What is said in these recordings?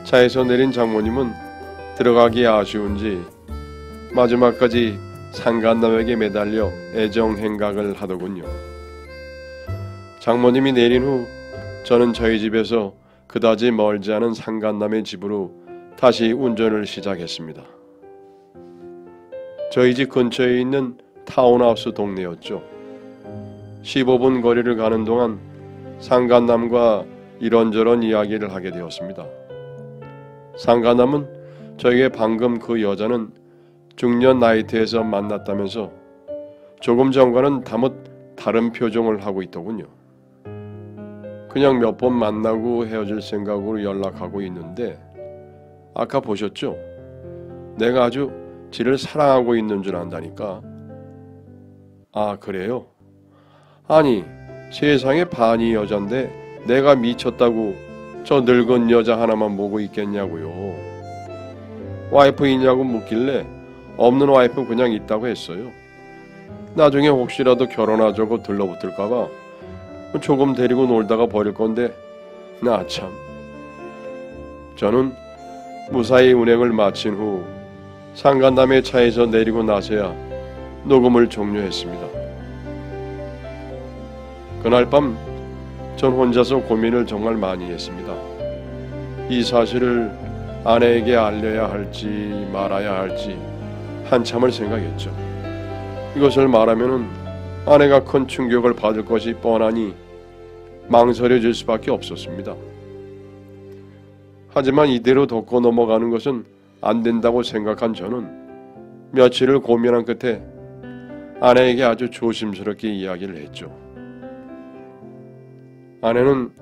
차에서 내린 장모님은 들어가기 아쉬운지 마지막까지 상간남에게 매달려 애정 행각을 하더군요. 장모님이 내린 후 저는 저희 집에서 그다지 멀지 않은 상간남의 집으로 다시 운전을 시작했습니다. 저희 집 근처에 있는 타운하우스 동네였죠. 15분 거리를 가는 동안 상간남과 이런저런 이야기를 하게 되었습니다. 상간남은 저에게 방금 그 여자는 중년 나이트에서 만났다면서 조금 전과는 다른 표정을 하고 있더군요. 그냥 몇 번 만나고 헤어질 생각으로 연락하고 있는데 아까 보셨죠? 내가 아주 지를 사랑하고 있는 줄 안다니까. 아, 그래요? 아니, 세상에 반이 여잔데 내가 미쳤다고 저 늙은 여자 하나만 보고 있겠냐고요. 와이프 있냐고 묻길래 없는 와이프 그냥 있다고 했어요. 나중에 혹시라도 결혼하자고 들러붙을까봐 조금 데리고 놀다가 버릴 건데 나 참. 저는 무사히 운행을 마친 후 상간남의 차에서 내리고 나서야 녹음을 종료했습니다. 그날 밤 전 혼자서 고민을 정말 많이 했습니다. 이 사실을 아내에게 알려야 할지 말아야 할지 한참을 생각했죠. 이것을 말하면은 아내가 큰 충격을 받을 것이 뻔하니 망설여질 수밖에 없었습니다. 하지만 이대로 덮고 넘어가는 것은 안 된다고 생각한 저는 며칠을 고민한 끝에 아내에게 아주 조심스럽게 이야기를 했죠. 아내는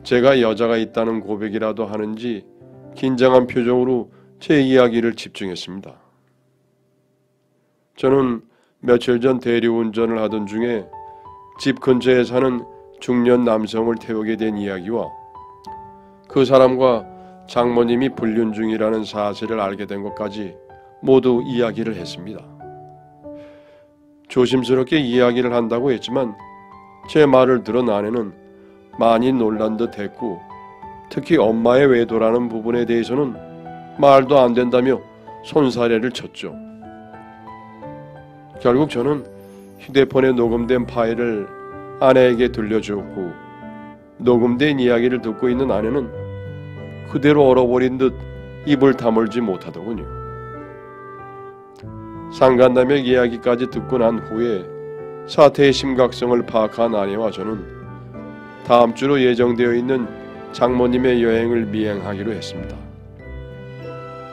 제가 여자가 있다는 고백이라도 하는지 긴장한 표정으로 제 이야기를 집중했습니다. 저는 며칠 전 대리운전을 하던 중에 집 근처에 사는 중년 남성을 태우게 된 이야기와 그 사람과 장모님이 불륜 중이라는 사실을 알게 된 것까지 모두 이야기를 했습니다. 조심스럽게 이야기를 한다고 했지만 제 말을 들은 아내는 많이 놀란 듯 했고 특히 엄마의 외도라는 부분에 대해서는 말도 안 된다며 손사래를 쳤죠. 결국 저는 휴대폰에 녹음된 파일을 아내에게 들려주었고 녹음된 이야기를 듣고 있는 아내는 그대로 얼어버린 듯 입을 다물지 못하더군요. 상간남의 이야기까지 듣고 난 후에 사태의 심각성을 파악한 아내와 저는 다음 주로 예정되어 있는 장모님의 여행을 미행하기로 했습니다.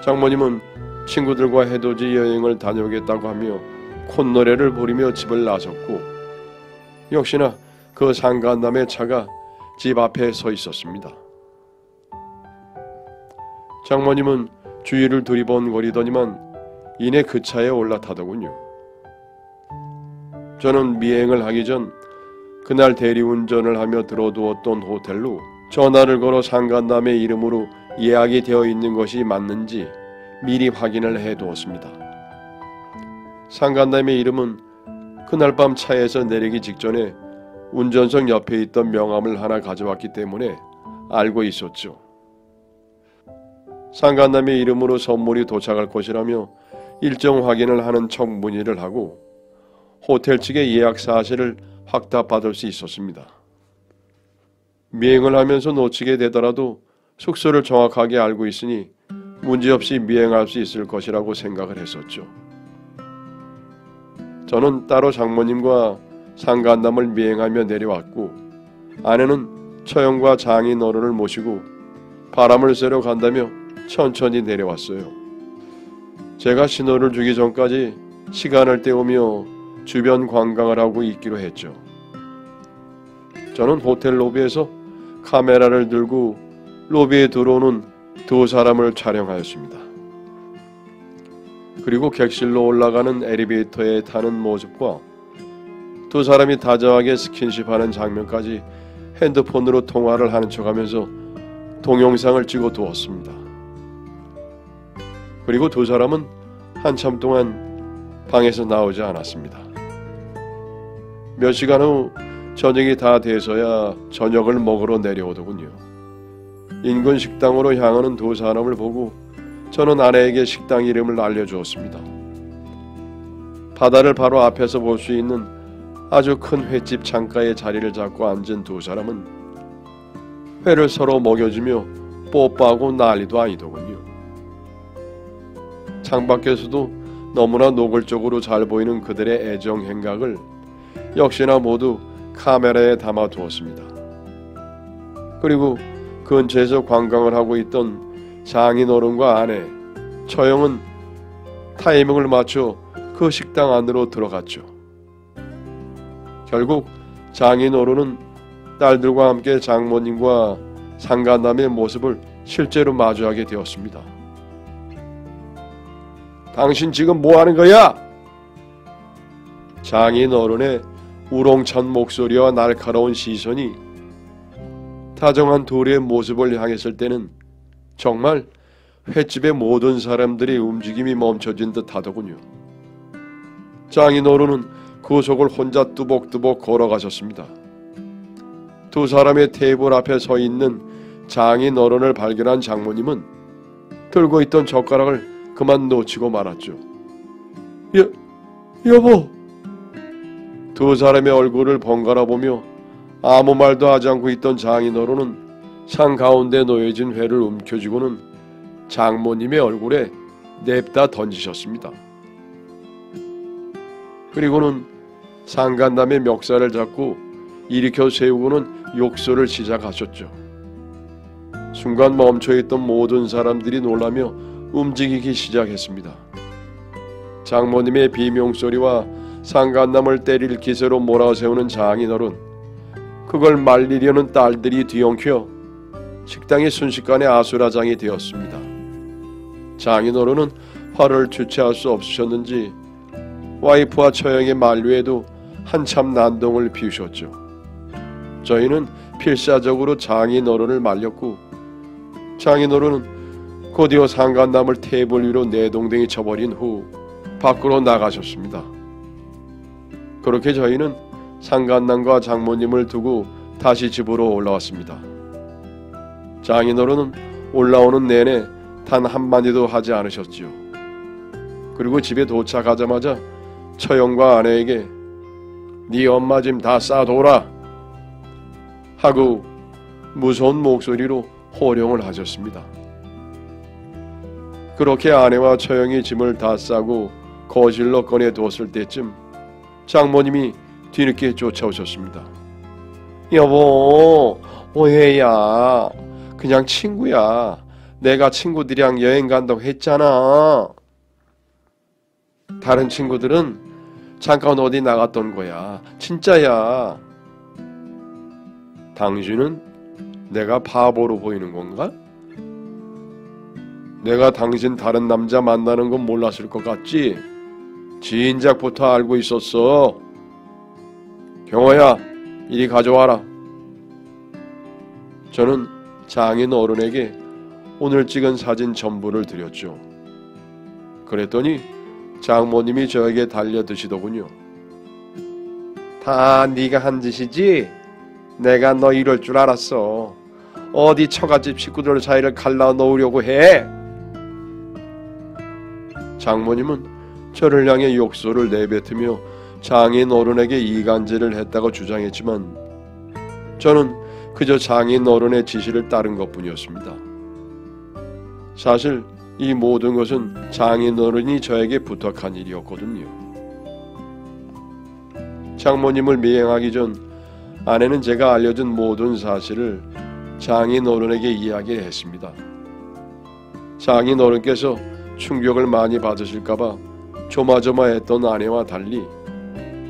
장모님은 친구들과 해돋이 여행을 다녀오겠다고 하며 콧노래를 부르며 집을 나섰고 역시나 그 상간남의 차가 집 앞에 서 있었습니다. 장모님은 주위를 두리번거리더니만 이내 그 차에 올라타더군요. 저는 미행을 하기 전 그날 대리운전을 하며 들어두었던 호텔로 전화를 걸어 상간남의 이름으로 예약이 되어 있는 것이 맞는지 미리 확인을 해두었습니다. 상간남의 이름은 그날 밤 차에서 내리기 직전에 운전석 옆에 있던 명함을 하나 가져왔기 때문에 알고 있었죠. 상간남의 이름으로 선물이 도착할 것이라며 일정 확인을 하는 척 문의를 하고 호텔 측의 예약 사실을 확답받을 수 있었습니다. 미행을 하면서 놓치게 되더라도 숙소를 정확하게 알고 있으니 문제없이 미행할 수 있을 것이라고 생각을 했었죠. 저는 따로 장모님과 상간남을 미행하며 내려왔고 아내는 처형과 장인 어른을 모시고 바람을 쐬러 간다며 천천히 내려왔어요. 제가 신호를 주기 전까지 시간을 때우며 주변 관광을 하고 있기로 했죠. 저는 호텔 로비에서 카메라를 들고 로비에 들어오는 두 사람을 촬영하였습니다. 그리고 객실로 올라가는 엘리베이터에 타는 모습과 두 사람이 다정하게 스킨십하는 장면까지 핸드폰으로 통화를 하는 척하면서 동영상을 찍어 두었습니다. 그리고 두 사람은 한참 동안 방에서 나오지 않았습니다. 몇 시간 후 저녁이 다 돼서야 저녁을 먹으러 내려오더군요. 인근 식당으로 향하는 두 사람을 보고 저는 아내에게 식당 이름을 알려주었습니다. 바다를 바로 앞에서 볼 수 있는 아주 큰 횟집 창가에 자리를 잡고 앉은 두 사람은 회를 서로 먹여주며 뽀뽀하고 난리도 아니더군요. 창밖에서도 너무나 노골적으로 잘 보이는 그들의 애정 행각을 역시나 모두 카메라에 담아두었습니다. 그리고 근처에서 관광을 하고 있던 장인어른과 아내 처형은 타이밍을 맞춰 그 식당 안으로 들어갔죠. 결국 장인어른은 딸들과 함께 장모님과 상간남의 모습을 실제로 마주하게 되었습니다. 당신 지금 뭐 하는 거야? 장인어른의 우렁찬 목소리와 날카로운 시선이 다정한 둘의 모습을 향했을 때는 정말 횟집의 모든 사람들의 움직임이 멈춰진 듯 하더군요. 장인어른은 그 속을 혼자 뚜벅뚜벅 걸어가셨습니다. 두 사람의 테이블 앞에 서 있는 장인어른을 발견한 장모님은 들고 있던 젓가락을 그만 놓치고 말았죠. 여보! 두 사람의 얼굴을 번갈아 보며 아무 말도 하지 않고 있던 장인어른은 상 가운데 놓여진 회를 움켜쥐고는 장모님의 얼굴에 냅다 던지셨습니다. 그리고는 상간남의 멱살을 잡고 일으켜 세우고는 욕설을 시작하셨죠. 순간 멈춰있던 모든 사람들이 놀라며 움직이기 시작했습니다. 장모님의 비명소리와 상간남을 때릴 기세로 몰아세우는 장인어른, 그걸 말리려는 딸들이 뒤엉켜 식당이 순식간에 아수라장이 되었습니다. 장인어른은 화를 주체할 수 없으셨는지 와이프와 처형의 만류에도 한참 난동을 피우셨죠. 저희는 필사적으로 장인어른을 말렸고 장인어른은 곧이어 상간남을 테이블 위로 내동댕이 쳐버린 후 밖으로 나가셨습니다. 그렇게 저희는 상간남과 장모님을 두고 다시 집으로 올라왔습니다. 장인어른은 올라오는 내내 단 한마디도 하지 않으셨지요. 그리고 집에 도착하자마자 처형과 아내에게 네 엄마 짐 다 싸둬라 하고 무서운 목소리로 호령을 하셨습니다. 그렇게 아내와 처형이 짐을 다 싸고 거실로 꺼내두었을 때쯤 장모님이 뒤늦게 쫓아오셨습니다. 여보, 오해야. 그냥 친구야. 내가 친구들이랑 여행 간다고 했잖아. 다른 친구들은 잠깐 어디 나갔던 거야. 진짜야. 당신은 내가 바보로 보이는 건가? 내가 당신 다른 남자 만나는 건 몰랐을 것 같지? 진작부터 알고 있었어. 경호야, 이리 가져와라. 저는 장인 어른에게 오늘 찍은 사진 전부를 드렸죠. 그랬더니 장모님이 저에게 달려드시더군요. 다 네가 한 짓이지? 내가 너 이럴 줄 알았어. 어디 처갓집 식구들 사이를 갈라놓으려고 해? 장모님은 저를 향해 욕설을 내뱉으며 장인 어른에게 이간질을 했다고 주장했지만 저는 그저 장인 어른의 지시를 따른 것뿐이었습니다. 사실 이 모든 것은 장인 어른이 저에게 부탁한 일이었거든요. 장모님을 미행하기 전 아내는 제가 알려준 모든 사실을 장인 어른에게 이야기했습니다. 장인 어른께서 충격을 많이 받으실까봐 조마조마했던 아내와 달리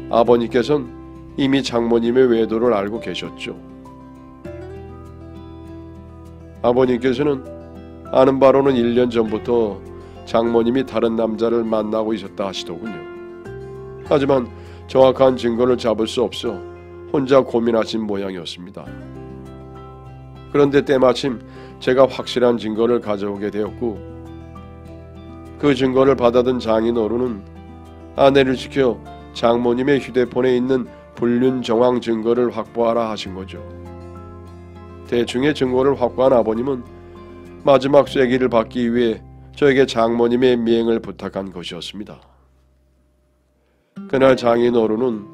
아버님께서는 이미 장모님의 외도를 알고 계셨죠. 아버님께서는 아는 바로는 1년 전부터 장모님이 다른 남자를 만나고 있었다 하시더군요. 하지만 정확한 증거를 잡을 수 없어 혼자 고민하신 모양이었습니다. 그런데 때마침 제가 확실한 증거를 가져오게 되었고 그 증거를 받아든 장인 어른은 아내를 지켜 장모님의 휴대폰에 있는 불륜 정황 증거를 확보하라 하신 거죠. 대충의 증거를 확보한 아버님은 마지막 쐐기를 받기 위해 저에게 장모님의 미행을 부탁한 것이었습니다. 그날 장인 어른은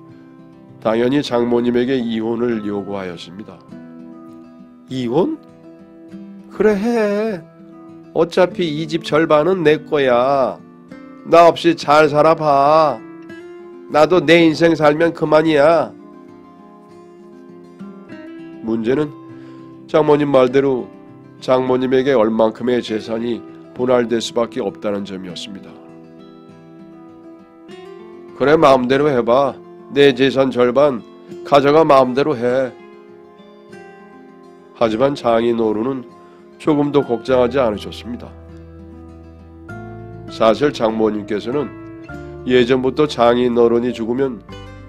당연히 장모님에게 이혼을 요구하였습니다. 이혼? 그래 해. 어차피 이 집 절반은 내 거야. 나 없이 잘 살아봐. 나도 내 인생 살면 그만이야. 문제는 장모님 말대로 장모님에게 얼만큼의 재산이 분할될 수밖에 없다는 점이었습니다. 그래, 마음대로 해봐. 내 재산 절반 가져가 마음대로 해. 하지만 장인 어른은 조금도 걱정하지 않으셨습니다. 사실 장모님께서는 예전부터 장인 어른이 죽으면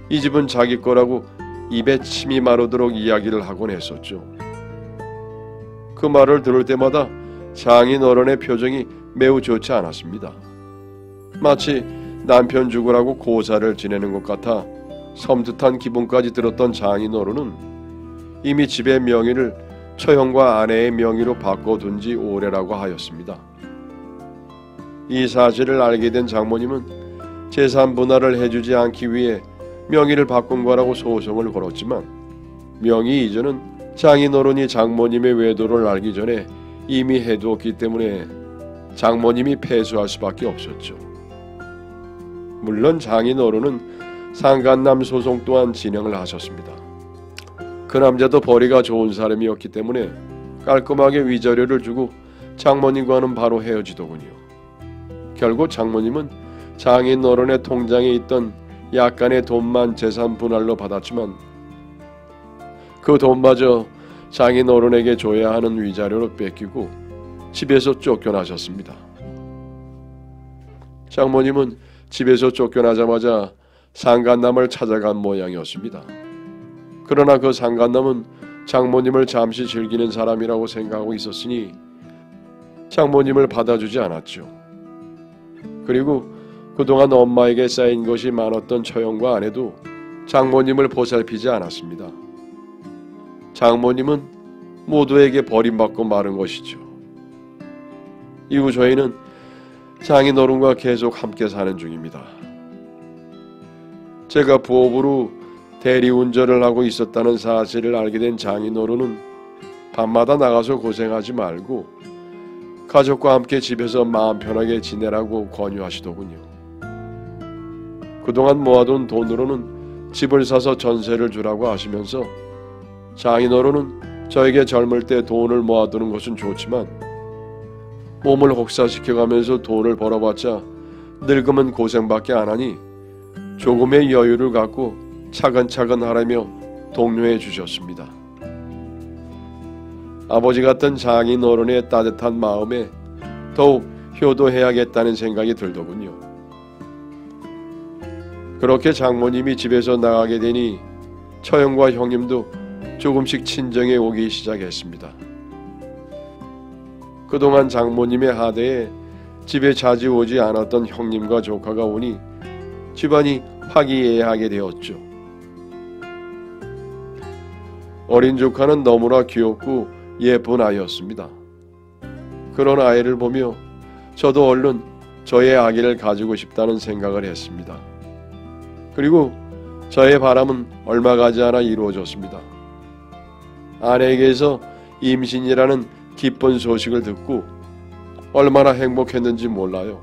이 집은 자기 거라고 입에 침이 마르도록 이야기를 하곤 했었죠. 그 말을 들을 때마다 장인 어른의 표정이 매우 좋지 않았습니다. 마치 남편 죽으라고 고사를 지내는 것 같아 섬뜩한 기분까지 들었던 장인 어른은 이미 집의 명의를 처형과 아내의 명의로 바꿔둔 지 오래라고 하였습니다. 이 사실을 알게 된 장모님은 재산 분할을 해주지 않기 위해 명의를 바꾼 거라고 소송을 걸었지만 명의 이전은 장인 어른이 장모님의 외도를 알기 전에 이미 해두었기 때문에 장모님이 패소할 수밖에 없었죠. 물론 장인 어른은 상간남 소송 또한 진행을 하셨습니다. 그 남자도 벌이가 좋은 사람이었기 때문에 깔끔하게 위자료를 주고 장모님과는 바로 헤어지더군요. 결국 장모님은 장인 어른의 통장에 있던 약간의 돈만 재산 분할로 받았지만 그 돈마저 장인 어른에게 줘야 하는 위자료로 뺏기고 집에서 쫓겨나셨습니다. 장모님은 집에서 쫓겨나자마자 상간남을 찾아간 모양이었습니다. 그러나 그 상간남은 장모님을 잠시 즐기는 사람이라고 생각하고 있었으니 장모님을 받아주지 않았죠. 그리고 그동안 엄마에게 쌓인 것이 많았던 처형과 아내도 장모님을 보살피지 않았습니다. 장모님은 모두에게 버림받고 마른 것이죠. 이후 저희는 장인 어른과 계속 함께 사는 중입니다. 제가 부업으로 대리운전을 하고 있었다는 사실을 알게 된 장인 어른은 밤마다 나가서 고생하지 말고 가족과 함께 집에서 마음 편하게 지내라고 권유하시더군요. 그동안 모아둔 돈으로는 집을 사서 전세를 주라고 하시면서 장인 어른은 저에게 젊을 때 돈을 모아두는 것은 좋지만 몸을 혹사시켜가면서 돈을 벌어봤자 늙으면 고생밖에 안 하니 조금의 여유를 갖고 차근차근 하라며 독려해 주셨습니다. 아버지 같은 장인 어른의 따뜻한 마음에 더욱 효도해야겠다는 생각이 들더군요. 그렇게 장모님이 집에서 나가게 되니 처형과 형님도 조금씩 친정에 오기 시작했습니다. 그동안 장모님의 하대에 집에 자주 오지 않았던 형님과 조카가 오니 집안이 화기애애하게 되었죠. 어린 조카는 너무나 귀엽고 예쁜 아이였습니다. 그런 아이를 보며 저도 얼른 저의 아기를 가지고 싶다는 생각을 했습니다. 그리고 저의 바람은 얼마 가지 않아 이루어졌습니다. 아내에게서 임신이라는 기쁜 소식을 듣고 얼마나 행복했는지 몰라요.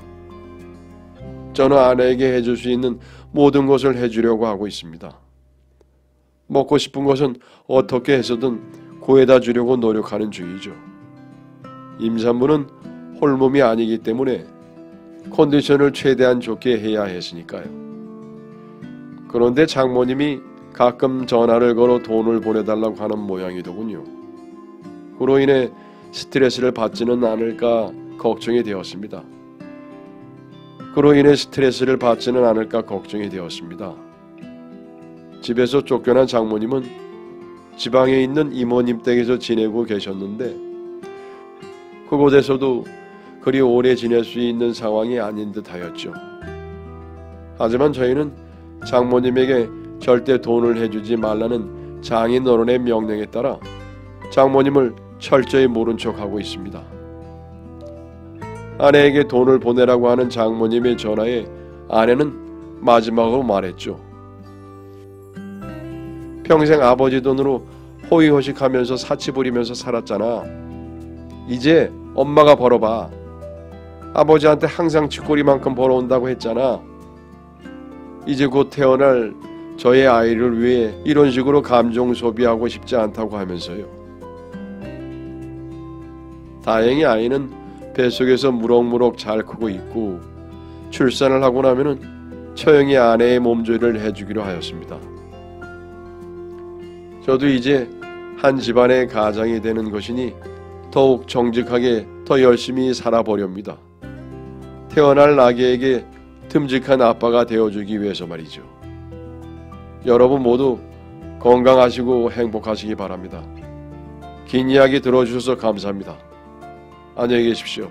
저는 아내에게 해줄 수 있는 모든 것을 해주려고 하고 있습니다. 먹고 싶은 것은 어떻게 해서든 구해다 주려고 노력하는 중이죠. 임산부는 홀몸이 아니기 때문에 컨디션을 최대한 좋게 해야 했으니까요. 그런데 장모님이 가끔 전화를 걸어 돈을 보내달라고 하는 모양이더군요. 그로 인해 스트레스를 받지는 않을까 걱정이 되었습니다. 집에서 쫓겨난 장모님은 지방에 있는 이모님 댁에서 지내고 계셨는데 그곳에서도 그리 오래 지낼 수 있는 상황이 아닌 듯하였죠. 하지만 저희는 장모님에게 절대 돈을 해주지 말라는 장인 어른의 명령에 따라 장모님을 철저히 모른 척하고 있습니다. 아내에게 돈을 보내라고 하는 장모님의 전화에 아내는 마지막으로 말했죠. 평생 아버지 돈으로 호의호식하면서 사치 부리면서 살았잖아. 이제 엄마가 벌어봐. 아버지한테 항상 쥐꼬리만큼 벌어온다고 했잖아. 이제 곧 태어날 저의 아이를 위해 이런 식으로 감정 소비하고 싶지 않다고 하면서요. 다행히 아이는 뱃속에서 무럭무럭 잘 크고 있고 출산을 하고 나면은 처형이 아내의 몸조리를 해주기로 하였습니다. 저도 이제 한 집안의 가장이 되는 것이니 더욱 정직하게 더 열심히 살아보렵니다. 태어날 아기에게 듬직한 아빠가 되어주기 위해서 말이죠. 여러분 모두 건강하시고 행복하시기 바랍니다. 긴 이야기 들어주셔서 감사합니다. 안녕히 계십시오.